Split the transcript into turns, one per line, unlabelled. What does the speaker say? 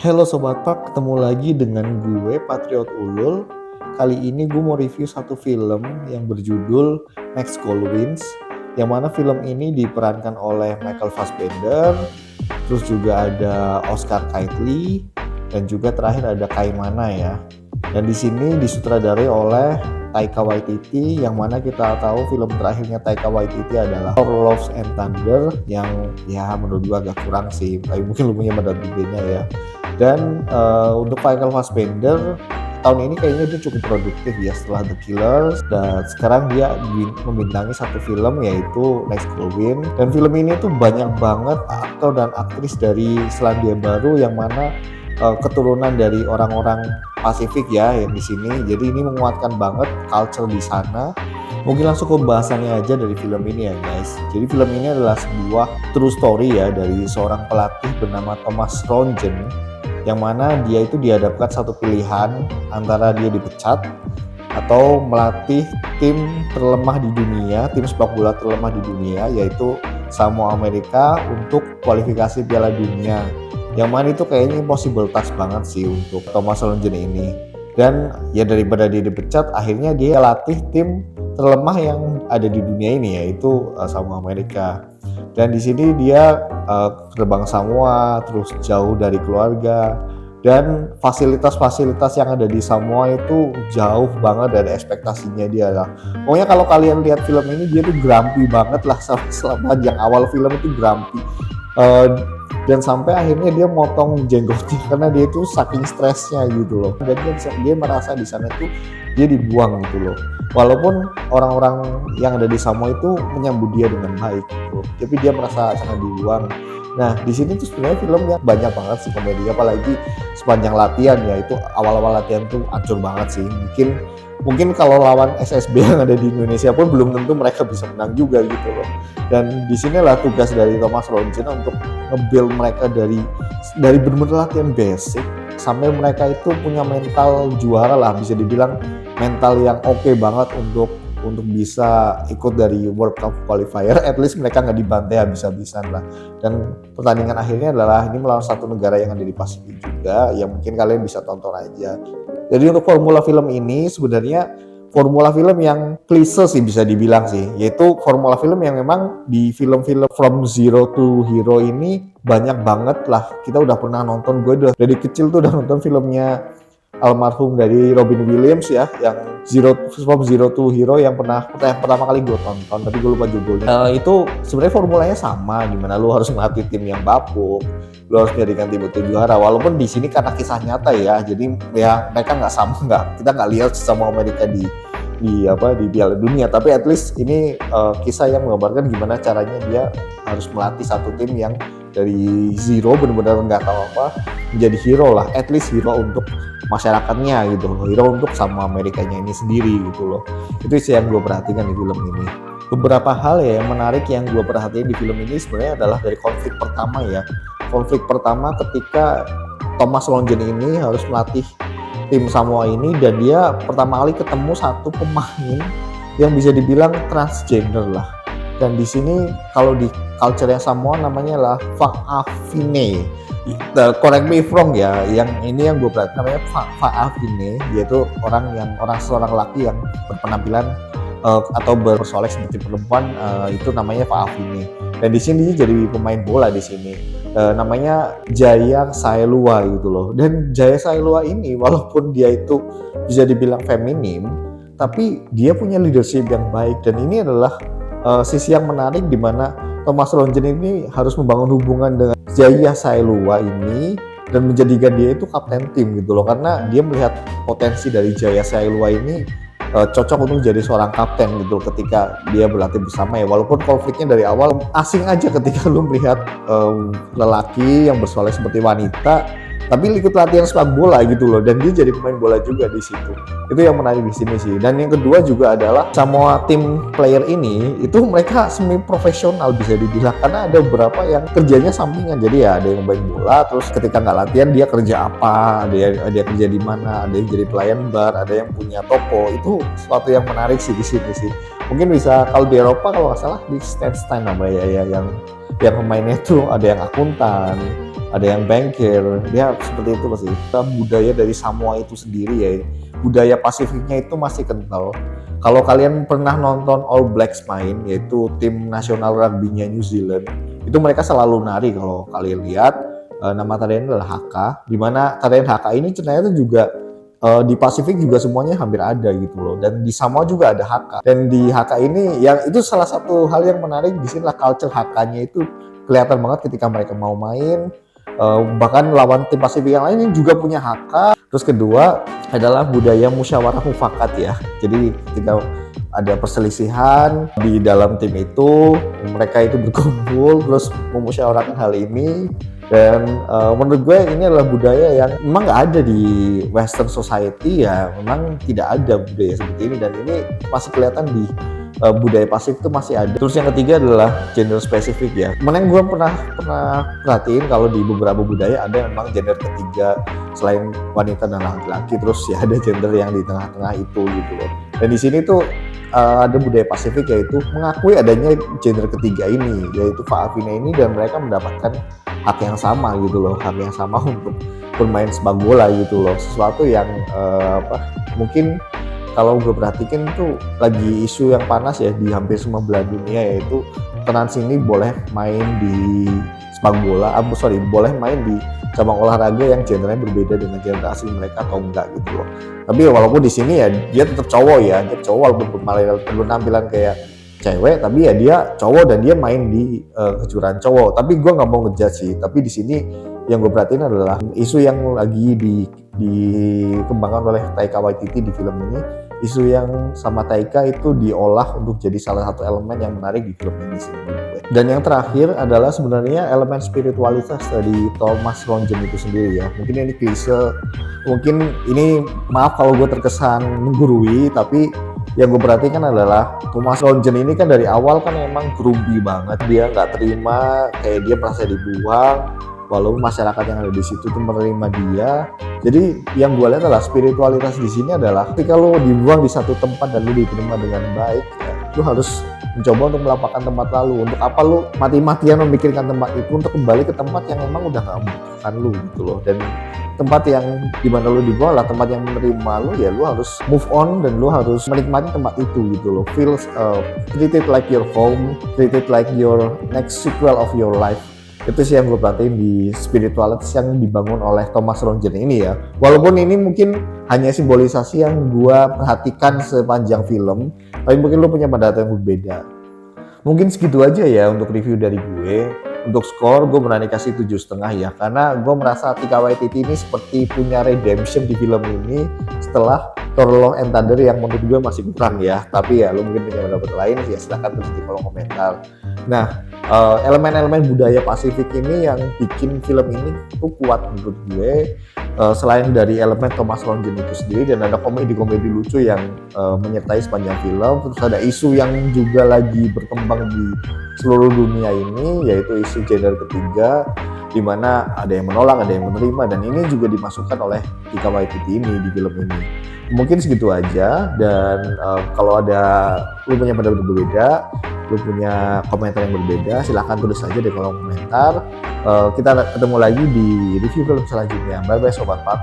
Halo Sobat Pak, ketemu lagi dengan gue Patriot Ulul. Kali ini gue mau review satu film yang berjudul Next Goal Wins, yang mana film ini diperankan oleh Michael Fassbender, terus juga ada Oscar Isaac, dan juga terakhir ada Kaimana ya. Dan di sini disutradarai oleh Taika Waititi, yang mana kita tahu film terakhirnya Taika Waititi adalah Thor: Love and Thunder, yang ya menurut gue agak kurang sih, tapi mungkin lu punya badan gedenya ya. Dan untuk Michael Fassbender tahun ini kayaknya dia cukup produktif ya setelah The Killers, dan sekarang dia membintangi satu film yaitu Next Goal Win. Dan film ini tuh banyak banget aktor dan aktris dari Selandia Baru yang mana keturunan dari orang-orang Pasifik ya yang di sini. Jadi ini menguatkan banget culture di sana. Mungkin langsung ke bahasannya aja dari film ini ya guys. Jadi film ini adalah sebuah true story ya dari seorang pelatih bernama Thomas Rongen, yang mana dia itu dihadapkan satu pilihan antara dia dipecat atau melatih tim terlemah di dunia, tim sepak bola terlemah di dunia, yaitu Samoa Amerika untuk kualifikasi Piala Dunia. Yang mana itu kayaknya impossible task banget sih untuk Thomas Rongen ini. Dan ya daripada dia dipecat, akhirnya dia latih tim terlemah yang ada di dunia ini, yaitu Samoa Amerika. Dan di sini dia terbang Samoa, terus jauh dari keluarga, dan fasilitas-fasilitas yang ada di Samoa itu jauh banget dari ekspektasinya dia lah. Pokoknya kalau kalian lihat film ini, dia tuh grumpy banget lah selama yang awal film itu grumpy. Dan sampai akhirnya dia motong jenggotnya karena dia itu saking stresnya gitu loh. Dan dia merasa di sana tuh dia dibuang gitu loh. Walaupun orang-orang yang ada di Samoa itu menyambut dia dengan baik gitu, tapi dia merasa sangat dibuang. Nah di sini tuh sebenarnya filmnya banyak banget sih komedi, apalagi sepanjang latihan ya, itu awal-awal latihan tuh hancur banget sih. Mungkin kalau lawan SSB yang ada di Indonesia pun belum tentu mereka bisa menang juga gitu loh. Dan disinilah tugas dari Thomas Rongen untuk nge-build mereka dari benar-benar latihan basic sampai mereka itu punya mental juara lah, bisa dibilang mental yang oke banget untuk bisa ikut dari World Cup qualifier. At least mereka nggak dibantai habis-habisan lah. Dan pertandingan akhirnya adalah ini melawan satu negara yang ada di Pasifik juga, yang mungkin kalian bisa tonton aja. Jadi untuk formula film ini sebenarnya formula film yang klise sih bisa dibilang sih, yaitu formula film yang memang di film-film From Zero to Hero ini banyak banget lah. Kita udah pernah nonton, gue udah dari kecil tuh udah nonton filmnya almarhum dari Robin Williams ya, yang From Zero to Hero yang pertama kali gue tonton, tapi gue lupa judulnya. Itu sebenarnya formulanya sama, dimana lu harus melatih tim yang bapuk, lu harus menjadikan tim itu juara. Walaupun di sini karena kisah nyata ya, jadi ya mereka kita nggak lihat sama Amerika di Piala Dunia, tapi at least ini kisah yang menggambarkan gimana caranya dia harus melatih satu tim yang dari zero benar-benar nggak tahu apa menjadi hero lah, at least hero untuk masyarakatnya gitu loh, hero untuk sama Amerikanya ini sendiri gitu loh. Itu sih yang gue perhatikan di film ini. Beberapa hal ya yang menarik yang gue perhatiin di film ini sebenarnya adalah dari konflik pertama ya. Konflik pertama ketika Thomas Rongen ini harus melatih tim Samoa ini, dan dia pertama kali ketemu satu pemain yang bisa dibilang transgender lah. Dan di sini kalau di culture-nya Samoa namanya lah Fa'afine. Correct me if wrong ya. Yang ini yang gue perhatikan namanya Fa'afine, yaitu seorang laki yang berpenampilan atau bersolek seperti perempuan, itu namanya Fa'afine. Dan di sini dia jadi pemain bola di sini. Namanya Jaya Sailua gitu loh. Dan Jaya Sailua ini walaupun dia itu bisa dibilang feminim, tapi dia punya leadership yang baik. Dan ini adalah sisi yang menarik di mana Thomas Rongen ini harus membangun hubungan dengan Jaya Sailua ini dan menjadikan dia itu kapten tim gitu loh, karena dia melihat potensi dari Jaya Sailua ini cocok untuk jadi seorang kapten gitu ketika dia berlatih bersama ya. Walaupun konfliknya dari awal asing aja ketika lu melihat lelaki yang bersolek seperti wanita tapi ikut latihan sepak bola gitu loh, dan dia jadi pemain bola juga di situ. Itu yang menarik di sini sih. Dan yang kedua juga adalah Samoa tim player ini itu mereka semi profesional bisa dibilang, karena ada beberapa yang kerjanya sampingan. Jadi ya ada yang main bola, terus ketika nggak latihan dia kerja apa, dia kerja di mana, ada yang jadi pelayan bar, ada yang punya toko. Itu sesuatu yang menarik sih di sini sih. Mungkin bisa kalau di Eropa kalau nggak salah di Liechtenstein namanya ya, yang pemainnya tuh ada yang akuntan, ada yang bankir, dia seperti itu sih. Budaya dari Samoa itu sendiri ya, budaya Pasifiknya itu masih kental. Kalau kalian pernah nonton All Blacks main, yaitu tim nasional rugby-nya New Zealand, itu mereka selalu nari. Kalau kalian lihat, nama tarian adalah haka, di mana tarian haka ini ternyata juga di Pasifik juga semuanya hampir ada gitu loh, dan di Samoa juga ada haka. Dan di haka ini, yang itu salah satu hal yang menarik di sini lah, culture hakanya itu kelihatan banget ketika mereka mau main. Bahkan lawan tim Pasifik yang lain juga punya haka. Terus kedua adalah budaya musyawarah mufakat ya. Jadi ketika ada perselisihan di dalam tim itu, mereka itu berkumpul terus memusyawarahkan hal ini. Dan menurut gue ini adalah budaya yang memang nggak ada di Western Society ya, memang tidak ada budaya seperti ini, dan ini masih kelihatan di budaya Pasifik itu masih ada. Terus yang ketiga adalah gender spesifik ya. Mana gue pernah perhatiin kalau di beberapa budaya ada memang gender ketiga selain wanita dan laki-laki, terus ya ada gender yang di tengah-tengah itu gitu loh. Dan di sini tuh ada budaya Pasifik yaitu mengakui adanya gender ketiga ini, yaitu Fa'afine ini, dan mereka mendapatkan hak yang sama gitu loh, hak yang sama untuk bermain sepak bola gitu loh. Sesuatu yang mungkin kalau gue perhatikan tuh lagi isu yang panas ya di hampir semua belahan dunia, yaitu trans ini boleh main di sepak bola, boleh main di cabang olahraga yang gendernya berbeda dengan gender asli mereka atau enggak gitu loh. Tapi walaupun di sini ya dia tetap cowok ya, dia cowok walaupun berpenampilan kayak cewek, tapi ya dia cowok dan dia main di kejuaraan cowok. Tapi gue nggak mau ngejudge sih. Tapi di sini yang gue perhatiin adalah isu yang lagi dikembangkan oleh Taika Waititi di film ini. Isu yang sama Taika itu diolah untuk jadi salah satu elemen yang menarik di film ini sih menurut gue. Dan yang terakhir adalah sebenarnya elemen spiritualitas dari Thomas Rongen itu sendiri ya. Mungkin ini klise, mungkin ini maaf kalau gue terkesan menggurui, tapi yang gue perhatikan adalah Thomas Rongen ini kan dari awal kan emang grumpy banget, dia nggak terima, kayak dia merasa dibuang, walaupun masyarakat yang ada di situ tuh menerima dia. Jadi yang gue lihat adalah spiritualitas di sini adalah ketika lo dibuang di satu tempat dan lo diterima dengan baik, ya, lo harus mencoba untuk melapangkan tempat lalu. Untuk apa lo mati-matian memikirkan tempat itu untuk kembali ke tempat yang memang udah gak membutuhkan lo gitu loh. Dan tempat yang dimana lo dibawa lah tempat yang menerima lo, ya lo harus move on dan lo harus menikmati tempat itu gitu loh. Feel treat it like your home, treat it like your next sequel of your life. Itu sih yang gue perhatiin di spiritualitas yang dibangun oleh Thomas Rongen ini ya. Walaupun ini mungkin hanya simbolisasi yang gue perhatikan sepanjang film, tapi mungkin lo punya pendapat yang berbeda. Mungkin segitu aja ya untuk review dari gue. Untuk skor gue berani kasih 7,5 ya, karena gue merasa Taika Waititi ini seperti punya redemption di film ini setelah Thor Love and Thunder yang menurut gue masih kurang ya. Tapi ya lo mungkin punya pendapat lain ya, silahkan tulis di kolom komentar. Nah, elemen-elemen budaya Pasifik ini yang bikin film ini tuh kuat menurut gue. Selain dari elemen Thomas Rongen itu sendiri, dan ada komedi-komedi lucu yang menyertai sepanjang film. Terus ada isu yang juga lagi berkembang di seluruh dunia ini, yaitu isu gender ketiga, di mana ada yang menolak, ada yang menerima, dan ini juga dimasukkan oleh Taika Waititi ini di film ini. Mungkin segitu aja, dan kalau ada lu punya pendapat berbeda, lu punya komentar yang berbeda, silahkan tulis aja di kolom komentar. Kita ketemu lagi di review film selanjutnya. Bye bye Sobat Pak.